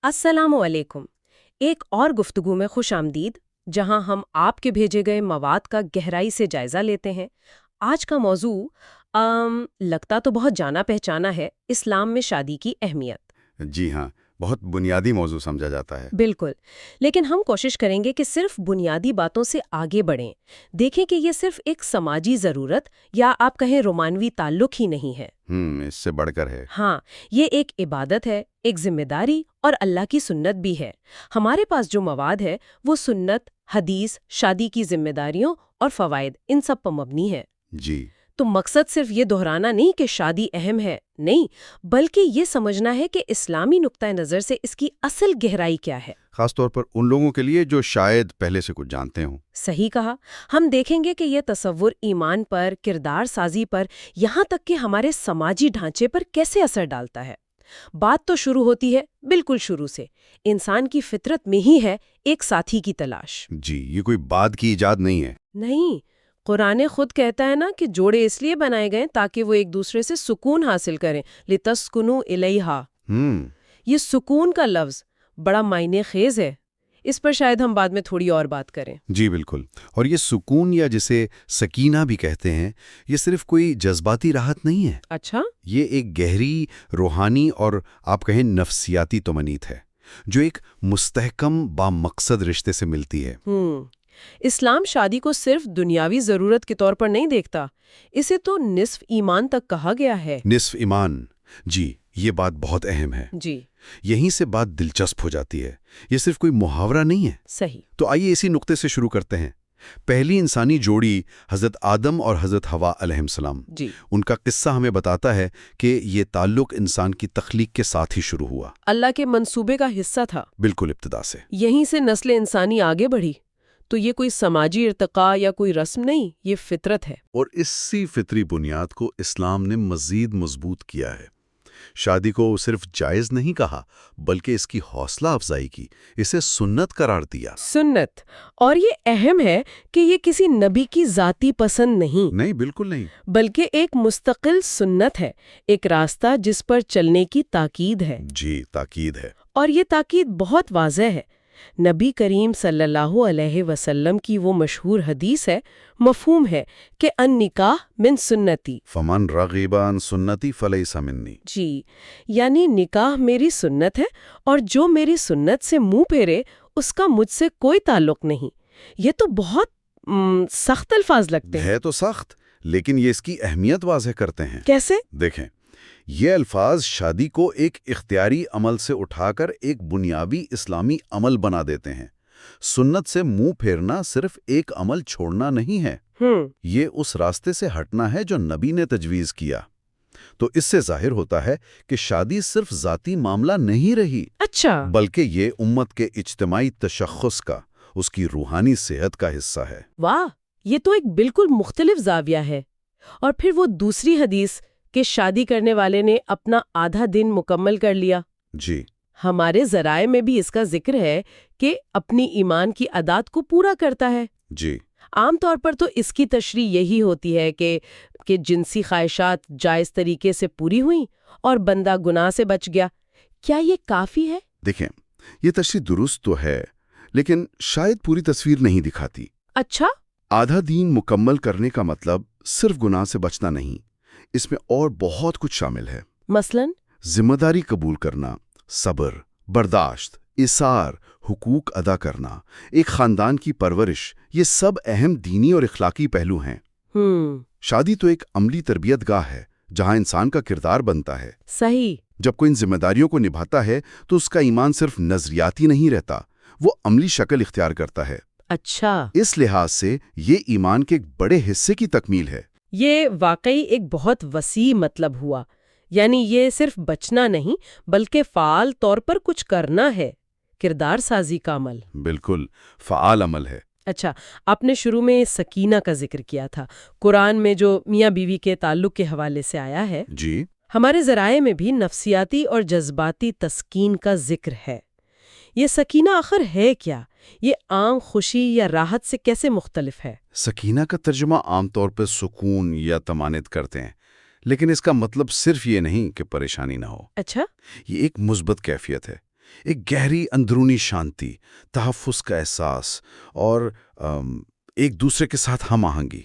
السلام علیکم۔ ایک اور گفتگو میں خوش آمدید، جہاں ہم آپ کے بھیجے گئے مواد کا گہرائی سے جائزہ لیتے ہیں۔ آج کا موضوع لگتا تو بہت جانا پہچانا ہے، اسلام میں شادی کی اہمیت۔ جی ہاں، بہت بنیادی موضوع سمجھا جاتا ہے۔ بالکل، لیکن ہم کوشش کریں گے کہ صرف بنیادی باتوں سے آگے بڑھیں، دیکھیں کہ یہ صرف ایک سماجی ضرورت یا آپ کہیں رومانوی تعلق ہی نہیں ہے۔ اس سے بڑھ کر ہے۔ ہاں، یہ ایک عبادت ہے، ایک ذمہ داری اور اللہ کی سنت بھی ہے۔ ہمارے پاس جو مواد ہے وہ سنت، حدیث، شادی کی ذمہ داریوں اور فوائد، ان سب پر مبنی ہے۔ جی، تو مقصد صرف یہ دہرانا نہیں کہ شادی اہم ہے، نہیں، بلکہ یہ سمجھنا ہے کہ اسلامی نقطہ نظر سے اس کی اصل گہرائی کیا ہے۔ خاص طور پر ان لوگوں کے لیے جو شاید پہلے سے کچھ جانتے ہوں۔ صحیح کہا۔ ہم دیکھیں گے کہ یہ تصور ایمان پر، کردار سازی پر، یہاں تک کہ ہمارے سماجی ڈھانچے پر کیسے اثر ڈالتا ہے۔ بات تو شروع ہوتی ہے بالکل شروع سے، انسان کی فطرت میں ہی ہے ایک ساتھی کی تلاش۔ جی، یہ کوئی بعد کی ایجاد نہیں ہے۔ نہیں، قرآن خود کہتا ہے نا کہ جوڑے اس لیے بنائے گئے تاکہ وہ ایک دوسرے سے سکون حاصل کریں، لِتَسْكُنُوا إِلَيْهَا۔ یہ سکون کا لفظ بڑا معنی خیز ہے، اس پر شاید ہم بعد میں تھوڑی اور بات کریں۔ جی بالکل، اور یہ سکون یا جسے سکینہ بھی کہتے ہیں، یہ صرف کوئی جذباتی راحت نہیں ہے۔ اچھا؟ یہ ایک گہری روحانی اور آپ کہیں نفسیاتی طمانینت ہے، جو ایک مستحکم بامقصد رشتے سے ملتی ہے۔ اسلام شادی کو صرف دنیاوی ضرورت کے طور پر نہیں دیکھتا، اسے تو نصف ایمان تک کہا گیا ہے۔ نصف ایمان، جی، یہ بات بہت اہم ہے۔ جی، یہیں سے بات دلچسپ ہو جاتی ہے، یہ صرف کوئی محاورہ نہیں ہے۔ صحیح۔ تو آئیے اسی نقطے سے شروع کرتے ہیں۔ پہلی انسانی جوڑی حضرت آدم اور حضرت حوا علیہ السلام، جی، ان کا قصہ ہمیں بتاتا ہے کہ یہ تعلق انسان کی تخلیق کے ساتھ ہی شروع ہوا۔ اللہ کے منصوبے کا حصہ تھا۔ بالکل ابتدا سے۔ یہیں سے نسل انسانی آگے بڑھی۔ تو یہ کوئی سماجی ارتقاء یا کوئی رسم نہیں، یہ فطرت ہے۔ اور اسی فطری بنیاد کو اسلام نے مزید مضبوط کیا ہے۔ شادی کو صرف جائز نہیں کہا، بلکہ اس کی حوصلہ افزائی کی، اسے سنت قرار دیا۔ سنت، اور یہ اہم ہے کہ یہ کسی نبی کی ذاتی پسند نہیں، بالکل نہیں۔ بلکہ ایک مستقل سنت ہے، ایک راستہ جس پر چلنے کی تاکید ہے۔ جی، تاکید ہے۔ اور یہ تاکید بہت واضح ہے۔ نبی کریم صلی اللہ علیہ وسلم کی وہ مشہور حدیث ہے، مفہوم ہے کہ النکاح من سنتی، فمن رغب عن سنتی فلیس منی۔ جی، یعنی نکاح میری سنت ہے اور جو میری سنت سے منہ پھیرے اس کا مجھ سے کوئی تعلق نہیں۔ یہ تو بہت سخت الفاظ لگتے ہیں۔ ہے تو سخت، لیکن یہ اس کی اہمیت واضح کرتے ہیں۔ کیسے؟ دیکھیں، یہ الفاظ شادی کو ایک اختیاری عمل سے اٹھا کر ایک بنیادی اسلامی عمل بنا دیتے ہیں۔ سنت سے منہ پھیرنا صرف ایک عمل چھوڑنا نہیں ہے، یہ اس راستے سے ہٹنا ہے جو نبی نے تجویز کیا۔ تو اس سے ظاہر ہوتا ہے کہ شادی صرف ذاتی معاملہ نہیں رہی، اچھا، بلکہ یہ امت کے اجتماعی تشخص کا، اس کی روحانی صحت کا حصہ ہے۔ واہ، یہ تو ایک بالکل مختلف زاویہ ہے۔ اور پھر وہ دوسری حدیث کہ شادی کرنے والے نے اپنا آدھا دن مکمل کر لیا۔ جی، ہمارے ذرائع میں بھی اس کا ذکر ہے کہ اپنی ایمان کی عادات کو پورا کرتا ہے۔ جی، عام طور پر تو اس کی تشریح یہی ہوتی ہے کہ جنسی خواہشات جائز طریقے سے پوری ہوئیں اور بندہ گناہ سے بچ گیا۔ کیا یہ کافی ہے؟ دیکھیں، یہ تشریح درست تو ہے، لیکن شاید پوری تصویر نہیں دکھاتی۔ اچھا؟ آدھا دین مکمل کرنے کا مطلب صرف گناہ سے بچنا نہیں، اس میں اور بہت کچھ شامل ہے۔ مثلاً؟ ذمہ داری قبول کرنا، صبر، برداشت، اثار، حقوق ادا کرنا، ایک خاندان کی پرورش، یہ سب اہم دینی اور اخلاقی پہلو ہیں۔ شادی تو ایک عملی تربیت گاہ ہے جہاں انسان کا کردار بنتا ہے۔ صحیح۔ جب کوئی ان ذمہ داریوں کو نبھاتا ہے تو اس کا ایمان صرف نظریاتی نہیں رہتا، وہ عملی شکل اختیار کرتا ہے۔ اچھا، اس لحاظ سے یہ ایمان کے ایک بڑے حصے کی تکمیل ہے۔ یہ واقعی ایک بہت وسیع مطلب ہوا، یعنی یہ صرف بچنا نہیں بلکہ فعال طور پر کچھ کرنا ہے، کردار سازی کا عمل۔ بالکل، فعال عمل ہے۔ اچھا، آپ نے شروع میں سکینہ کا ذکر کیا تھا، قرآن میں جو میاں بیوی کے تعلق کے حوالے سے آیا ہے۔ جی، ہمارے ذرائع میں بھی نفسیاتی اور جذباتی تسکین کا ذکر ہے۔ یہ سکینہ آخر ہے کیا؟ یہ عام خوشی یا راحت سے کیسے مختلف ہے؟ سکینہ کا ترجمہ عام طور پر سکون یا طمانینت کرتے ہیں، لیکن اس کا مطلب صرف یہ نہیں کہ پریشانی نہ ہو۔ اچھا، یہ ایک مثبت کیفیت ہے، ایک گہری اندرونی شانتی، تحفظ کا احساس اور ایک دوسرے کے ساتھ ہم آہنگی۔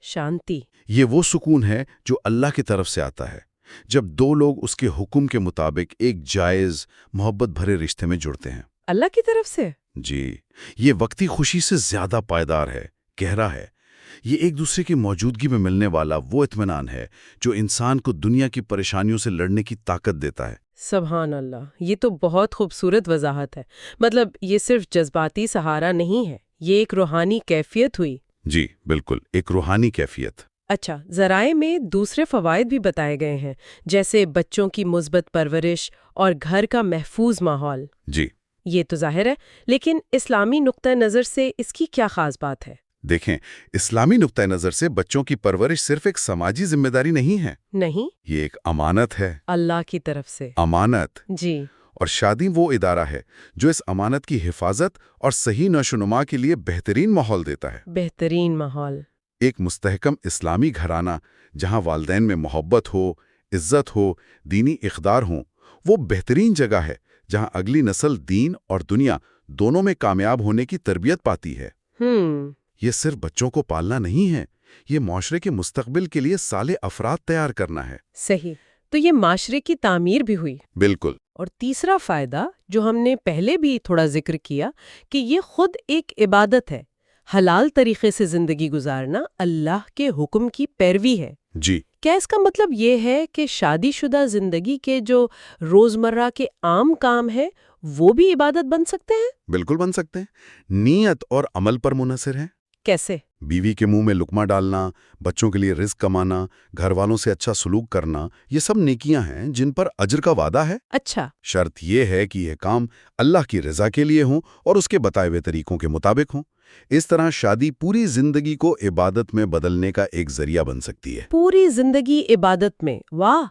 شانتی۔ یہ وہ سکون ہے جو اللہ کی طرف سے آتا ہے، جب دو لوگ اس کے حکم کے مطابق ایک جائز، محبت بھرے رشتے میں جڑتے ہیں۔ اللہ کی طرف سے؟ جی، یہ وقتی خوشی سے زیادہ پائیدار ہے، گہرا ہے۔ یہ ایک دوسرے کی موجودگی میں ملنے والا وہ اطمینان ہے جو انسان کو دنیا کی پریشانیوں سے لڑنے کی طاقت دیتا ہے۔ سبحان اللہ، یہ تو بہت خوبصورت وضاحت ہے۔ مطلب یہ صرف جذباتی سہارا نہیں ہے، یہ ایک روحانی کیفیت ہوئی۔ جی بالکل، ایک روحانی کیفیت۔ اچھا، ذرائع میں دوسرے فوائد بھی بتائے گئے ہیں، جیسے بچوں کی مثبت پرورش اور گھر کا محفوظ ماحول۔ جی یہ تو ظاہر ہے، لیکن اسلامی نقطہ نظر سے اس کی کیا خاص بات ہے؟ دیکھیں، اسلامی نقطہ نظر سے بچوں کی پرورش صرف ایک سماجی ذمہ داری نہیں ہے، نہیں، یہ ایک امانت ہے۔ اللہ کی طرف سے امانت۔ جی۔ اور شادی وہ ادارہ ہے جو اس امانت کی حفاظت اور صحیح نشوونما کے لیے بہترین ماحول دیتا ہے۔ بہترین ماحول۔ ایک مستحکم اسلامی گھرانہ جہاں والدین میں محبت ہو، عزت ہو، دینی اقدار ہوں، وہ بہترین جگہ ہے جہاں اگلی نسل دین اور دنیا دونوں میں کامیاب ہونے کی تربیت پاتی ہے۔ یہ صرف بچوں کو پالنا نہیں ہے، یہ معاشرے کے مستقبل کے لیے صالح افراد تیار کرنا ہے۔ صحیح، تو یہ معاشرے کی تعمیر بھی ہوئی۔ بالکل۔ اور تیسرا فائدہ جو ہم نے پہلے بھی تھوڑا ذکر کیا کہ یہ خود ایک عبادت ہے، حلال طریقے سے زندگی گزارنا اللہ کے حکم کی پیروی ہے۔ جی۔ کیا اس کا مطلب یہ ہے کہ شادی شدہ زندگی کے جو روزمرہ کے عام کام ہیں وہ بھی عبادت بن سکتے ہیں؟ بالکل بن سکتے ہیں، نیت اور عمل پر منحصر ہیں۔ کیسے؟ بیوی کے منہ میں لقمہ ڈالنا، بچوں کے لیے رزق کمانا، گھر والوں سے اچھا سلوک کرنا، یہ سب نیکیاں ہیں جن پر اجر کا وعدہ ہے۔ اچھا۔ شرط یہ ہے کہ یہ کام اللہ کی رضا کے لیے ہوں اور اس کے بتائے ہوئے طریقوں کے مطابق ہوں۔ اس طرح شادی پوری زندگی کو عبادت میں بدلنے کا ایک ذریعہ بن سکتی ہے۔ پوری زندگی عبادت میں، واہ!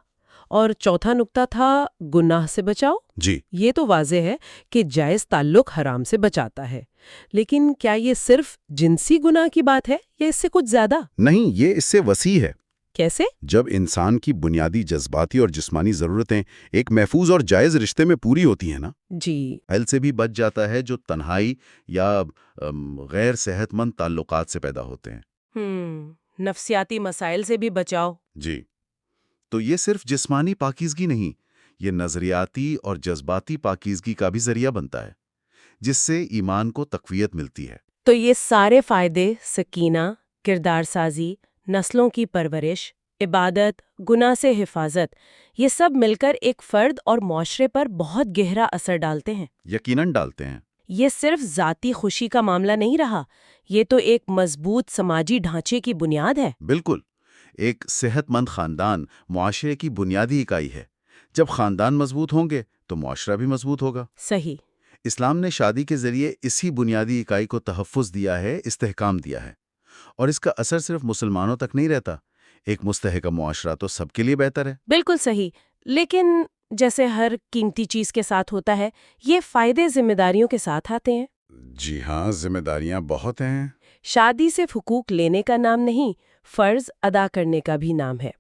اور چوتھا نقطہ تھا گناہ سے بچاؤ۔ جی۔ یہ تو واضح ہے کہ جائز تعلق حرام سے بچاتا ہے، لیکن کیا یہ صرف جنسی گناہ کی بات ہے یا اس سے کچھ زیادہ؟ نہیں، یہ اس سے وسیع ہے۔ کیسے؟ جب انسان کی بنیادی جذباتی اور جسمانی ضرورتیں ایک محفوظ اور جائز رشتے میں پوری ہوتی ہیں نا، جی، حل سے بھی بچ جاتا ہے جو تنہائی یا غیر صحت مند تعلقات سے پیدا ہوتے ہیں۔ نفسیاتی مسائل سے بھی بچاؤ۔ جی، تو یہ صرف جسمانی پاکیزگی نہیں، یہ نظریاتی اور جذباتی پاکیزگی کا بھی ذریعہ بنتا ہے، جس سے ایمان کو تقویت ملتی ہے۔ تو یہ سارے فائدے، سکینہ، کردار سازی، نسلوں کی پرورش، عبادت، گناہ سے حفاظت، یہ سب مل کر ایک فرد اور معاشرے پر بہت گہرا اثر ڈالتے ہیں۔ یقیناً ڈالتے ہیں۔ یہ صرف ذاتی خوشی کا معاملہ نہیں رہا، یہ تو ایک مضبوط سماجی ڈھانچے کی بنیاد ہے۔ بالکل، ایک صحت مند خاندان معاشرے کی بنیادی اکائی ہے۔ جب خاندان مضبوط ہوں گے تو معاشرہ بھی مضبوط ہوگا۔ صحیح۔ اسلام نے شادی کے ذریعے اسی بنیادی اکائی کو تحفظ دیا ہے، استحکام دیا ہے، اور اس کا اثر صرف مسلمانوں تک نہیں رہتا۔ ایک مستحکم معاشرہ تو سب کے لیے بہتر ہے۔ بالکل صحیح، لیکن جیسے ہر قیمتی چیز کے ساتھ ہوتا ہے، یہ فائدے ذمہ داریوں کے ساتھ آتے ہیں۔ جی ہاں، ذمہ داریاں بہت ہیں۔ شادی صرف حقوق لینے کا نام نہیں، فرض ادا کرنے کا بھی نام ہے،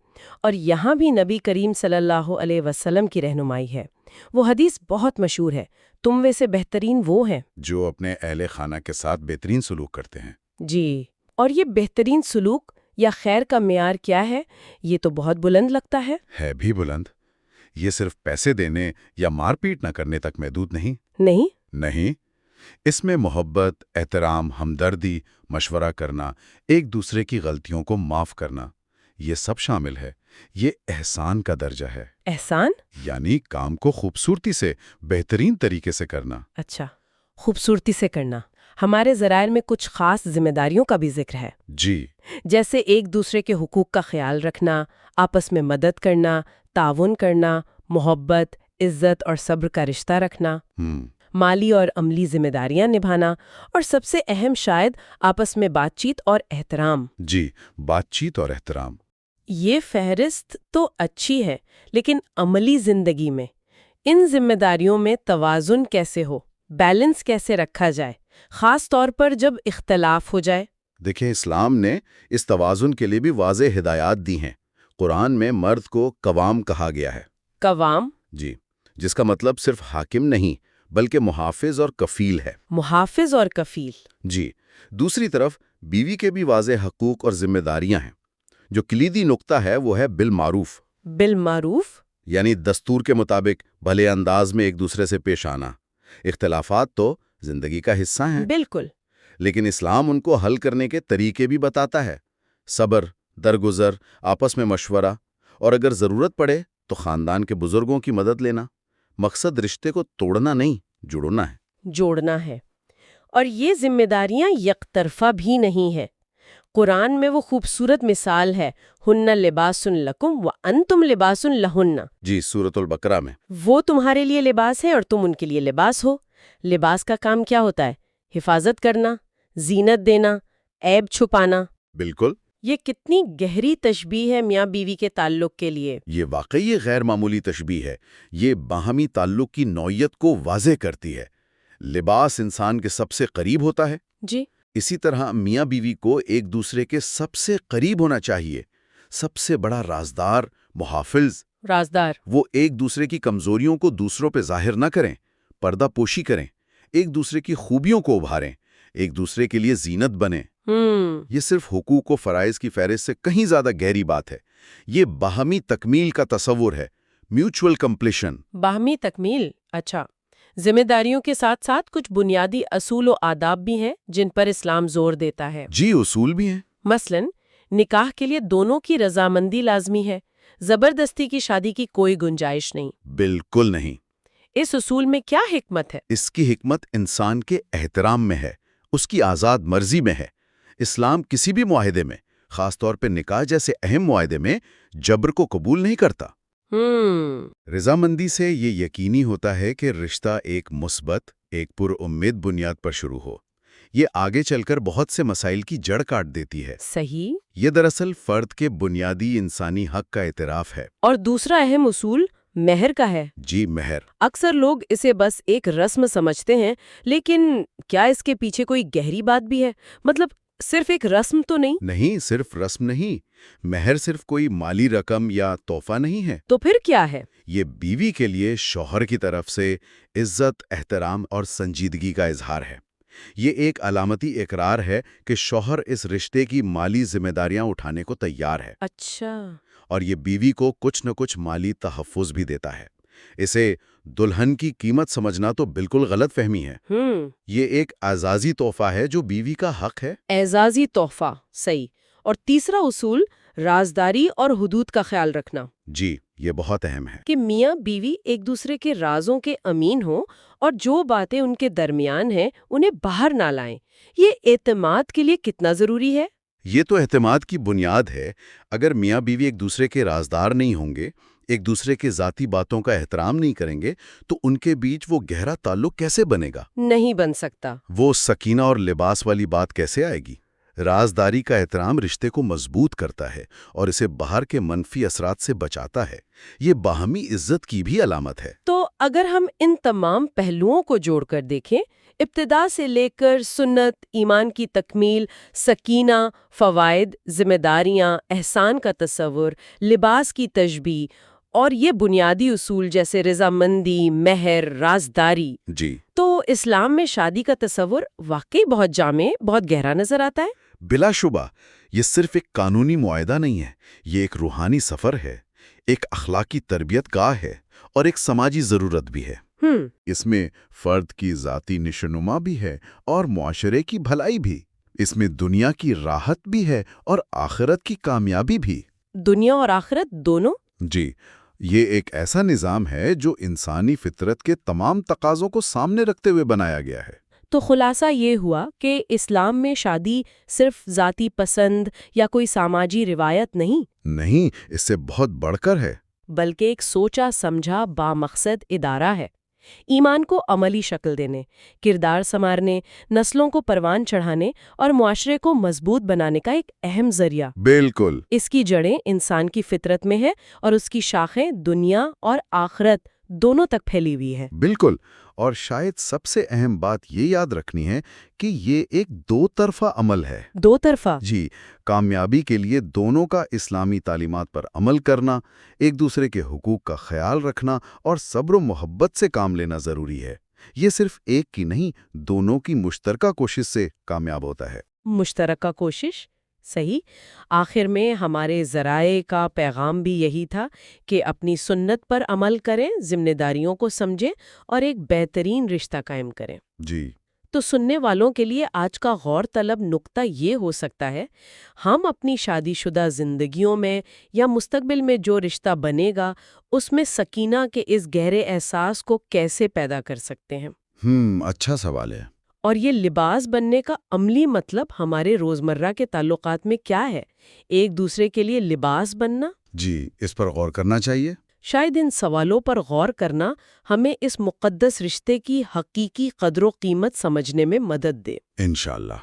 اور یہاں بھی نبی کریم صلی اللہ علیہ وسلم کی رہنمائی ہے۔ وہ حدیث بہت مشہور ہے، تم میں سے بہترین وہ ہیں جو اپنے اہل خانہ کے ساتھ بہترین سلوک کرتے ہیں۔ جی، اور یہ بہترین سلوک یا خیر کا معیار کیا ہے؟ یہ تو بہت بلند لگتا ہے۔ ہے بھی بلند۔ یہ صرف پیسے دینے یا مار پیٹ نہ کرنے تک محدود نہیں۔ نہیں، اس میں محبت، احترام، ہمدردی، مشورہ کرنا، ایک دوسرے کی غلطیوں کو معاف کرنا، یہ سب شامل ہے۔ یہ احسان کا درجہ ہے۔ احسان؟ یعنی کام کو خوبصورتی سے، بہترین طریقے سے کرنا۔ اچھا، خوبصورتی سے کرنا۔ ہمارے ذرائع میں کچھ خاص ذمہ داریوں کا بھی ذکر ہے۔ جی، جیسے ایک دوسرے کے حقوق کا خیال رکھنا، آپس میں مدد کرنا، تعاون کرنا، محبت، عزت اور صبر کا رشتہ رکھنا، مالی اور عملی ذمہ داریاں نبھانا، اور سب سے اہم شاید آپس میں بات چیت اور احترام۔ جی، بات چیت اور احترام۔ یہ فہرست تو اچھی ہے، لیکن عملی زندگی میں ان ذمہ داریوں میں توازن کیسے ہو، بیلنس کیسے رکھا جائے، خاص طور پر جب اختلاف ہو جائے؟ دیکھیں، اسلام نے اس توازن کے لیے بھی واضح ہدایات دی ہیں۔ قرآن میں مرد کو قوام کہا گیا ہے۔ قوام؟ جی، جس کا مطلب صرف حاکم نہیں بلکہ محافظ اور کفیل ہے۔ محافظ اور کفیل۔ جی، دوسری طرف بیوی کے بھی واضح حقوق اور ذمہ داریاں ہیں۔ جو کلیدی نقطہ ہے وہ ہے بالمعروف، بالمعروف؟ یعنی دستور کے مطابق بھلے انداز میں ایک دوسرے سے پیش آنا۔ اختلافات تو زندگی کا حصہ ہیں، بالکل۔ لیکن اسلام ان کو حل کرنے کے طریقے بھی بتاتا ہے۔ صبر، درگزر، آپس میں مشورہ، اور اگر ضرورت پڑے تو خاندان کے بزرگوں کی مدد لینا۔ مقصد رشتے کو توڑنا نہیں، جڑنا ہے۔ جوڑنا ہے۔ اور یہ ذمہ داریاں یک طرفہ بھی نہیں ہیں۔ قرآن میں وہ خوبصورت مثال ہے، ہن لباس لکم وانتم لباس لہن۔ جی، سورۃ البقرہ میں۔ وہ تمہارے لیے لباس ہے اور تم ان کے لیے لباس ہو۔ لباس کا کام کیا ہوتا ہے؟ حفاظت کرنا، زینت دینا، عیب چھپانا۔ بالکل۔ یہ کتنی گہری تشبیہ ہے میاں بیوی کے تعلق کے لیے۔ یہ واقعی غیر معمولی تشبیہ ہے۔ یہ باہمی تعلق کی نوعیت کو واضح کرتی ہے۔ لباس انسان کے سب سے قریب ہوتا ہے۔ جی۔ اسی طرح میاں بیوی کو ایک دوسرے کے سب سے قریب ہونا چاہیے۔ سب سے بڑا رازدار، محافظ۔ رازدار۔ وہ ایک دوسرے کی کمزوریوں کو دوسروں پہ ظاہر نہ کریں، پردہ پوشی کریں، ایک دوسرے کی خوبیوں کو ابھاریں، ایک دوسرے کے لیے زینت بنیں۔ یہ صرف حقوق و فرائض کی فہرست سے کہیں زیادہ گہری بات ہے۔ یہ باہمی تکمیل کا تصور ہے، میوچول کمپلیشن۔ باہمی تکمیل، اچھا۔ ذمہ داریوں کے ساتھ ساتھ کچھ بنیادی اصول و آداب بھی ہیں جن پر اسلام زور دیتا ہے۔ جی، اصول بھی ہیں۔ مثلاً نکاح کے لیے دونوں کی رضامندی لازمی ہے، زبردستی کی شادی کی کوئی گنجائش نہیں۔ بالکل نہیں۔ اس اصول میں کیا حکمت ہے؟ اس کی حکمت انسان کے احترام میں ہے، اس کی آزاد مرضی میں ہے۔ اسلام کسی بھی معاہدے میں، خاص طور پہ نکاح جیسے اہم معاہدے میں، جبر کو قبول نہیں کرتا۔ رضامندی سے یہ یقینی ہوتا ہے کہ رشتہ ایک مثبت، ایک پر امید بنیاد پر شروع ہو۔ یہ آگے چل کر بہت سے مسائل کی جڑ کاٹ دیتی ہے۔ صحیح۔ یہ دراصل فرد کے بنیادی انسانی حق کا اعتراف ہے۔ اور دوسرا اہم اصول مہر کا ہے۔ جی، مہر۔ اکثر لوگ اسے بس ایک رسم سمجھتے ہیں، لیکن کیا اس کے پیچھے کوئی گہری بات بھی ہے؟ مطلب صرف ایک رسم تو نہیں؟ نہیں، صرف رسم نہیں۔ مہر صرف کوئی مالی رقم یا تحفہ نہیں ہے۔ تو پھر کیا ہے؟ یہ بیوی کے لیے شوہر کی طرف سے عزت، احترام اور سنجیدگی کا اظہار ہے۔ یہ ایک علامتی اقرار ہے کہ شوہر اس رشتے کی مالی ذمہ داریاں اٹھانے کو تیار ہے۔ اچھا۔ اور یہ بیوی کو کچھ نہ کچھ مالی تحفظ بھی دیتا ہے۔ اسے دلہن کی قیمت سمجھنا تو بالکل غلط فہمی ہے۔ یہ ایک اعزازی تحفہ ہے جو بیوی کا حق ہے۔ اعزازی تحفہ، صحیح۔ اور تیسرا اصول رازداری اور حدود کا خیال رکھنا۔ جی، یہ بہت اہم ہے۔ کہ میاں بیوی ایک دوسرے کے رازوں کے امین ہوں اور جو باتیں ان کے درمیان ہیں انہیں باہر نہ لائیں۔ یہ اعتماد کے لیے کتنا ضروری ہے؟ یہ تو اعتماد کی بنیاد ہے۔ اگر میاں بیوی ایک دوسرے کے رازدار نہیں ہوں گے، ایک دوسرے کے ذاتی باتوں کا احترام نہیں کریں گے، تو ان کے بیچ وہ گہرا تعلق کیسے بنے گا؟ نہیں بن سکتا۔ وہ سکینہ اور لباس والی بات کیسے آئے گی؟ رازداری کا احترام رشتے کو مضبوط کرتا ہے اور اسے باہر کے منفی اثرات سے بچاتا ہے۔ یہ باہمی عزت کی بھی علامت ہے۔ تو اگر ہم ان تمام پہلوؤں کو جوڑ کر دیکھیں، ابتدا سے لے کر سنت، ایمان کی تکمیل، سکینہ، فوائد، ذمہ داریاں، احسان کا تصور، لباس کی تشبیہ اور یہ بنیادی اصول جیسے رضامندی، مہر، رازداری، جی، تو اسلام میں شادی کا تصور واقعی بہت جامع، بہت گہرا نظر آتا ہے۔ بلا شبہ یہ صرف ایک قانونی معاہدہ نہیں ہے، یہ ایک روحانی سفر ہے، ایک اخلاقی تربیت گاہ ہے اور ایک سماجی ضرورت بھی ہے۔ اس میں فرد کی ذاتی نشوونما بھی ہے اور معاشرے کی بھلائی بھی۔ اس میں دنیا کی راحت بھی ہے اور آخرت کی کامیابی بھی۔ دنیا اور آخرت دونوں؟ جی، یہ ایک ایسا نظام ہے جو انسانی فطرت کے تمام تقاضوں کو سامنے رکھتے ہوئے بنایا گیا ہے۔ تو خلاصہ یہ ہوا کہ اسلام میں شادی صرف ذاتی پسند یا کوئی سماجی روایت نہیں، اس سے بہت بڑھ کر ہے۔ بلکہ ایک سوچا سمجھا بامقصد ادارہ ہے، ایمان کو عملی شکل دینے، کردار سنوارنے، نسلوں کو پروان چڑھانے اور معاشرے کو مضبوط بنانے کا ایک اہم ذریعہ۔ بالکل۔ اس کی جڑیں انسان کی فطرت میں ہے اور اس کی شاخیں دنیا اور آخرت دونوں تک پھیلی ہوئی ہے۔ بالکل، اور شاید سب سے اہم بات یہ یاد رکھنی ہے کہ یہ ایک دو طرفہ عمل ہے۔ دو طرفہ؟ جی، کامیابی کے لیے دونوں کا اسلامی تعلیمات پر عمل کرنا، ایک دوسرے کے حقوق کا خیال رکھنا اور صبر و محبت سے کام لینا ضروری ہے۔ یہ صرف ایک کی نہیں، دونوں کی مشترکہ کوشش سے کامیاب ہوتا ہے۔ مشترکہ کوشش؟ صحیح۔ آخر میں ہمارے ذرائع کا پیغام بھی یہی تھا کہ اپنی سنت پر عمل کریں، ذمہ داریوں کو سمجھیں اور ایک بہترین رشتہ قائم کریں۔ جی، تو سننے والوں کے لیے آج کا غور طلب نقطہ یہ ہو سکتا ہے، ہم اپنی شادی شدہ زندگیوں میں یا مستقبل میں جو رشتہ بنے گا اس میں سکینہ کے اس گہرے احساس کو کیسے پیدا کر سکتے ہیں؟ اچھا سوال ہے۔ اور یہ لباس بننے کا عملی مطلب ہمارے روزمرہ کے تعلقات میں کیا ہے؟ ایک دوسرے کے لیے لباس بننا؟ جی، اس پر غور کرنا چاہیے۔ شاید ان سوالوں پر غور کرنا ہمیں اس مقدس رشتے کی حقیقی قدر و قیمت سمجھنے میں مدد دے۔ انشاءاللہ۔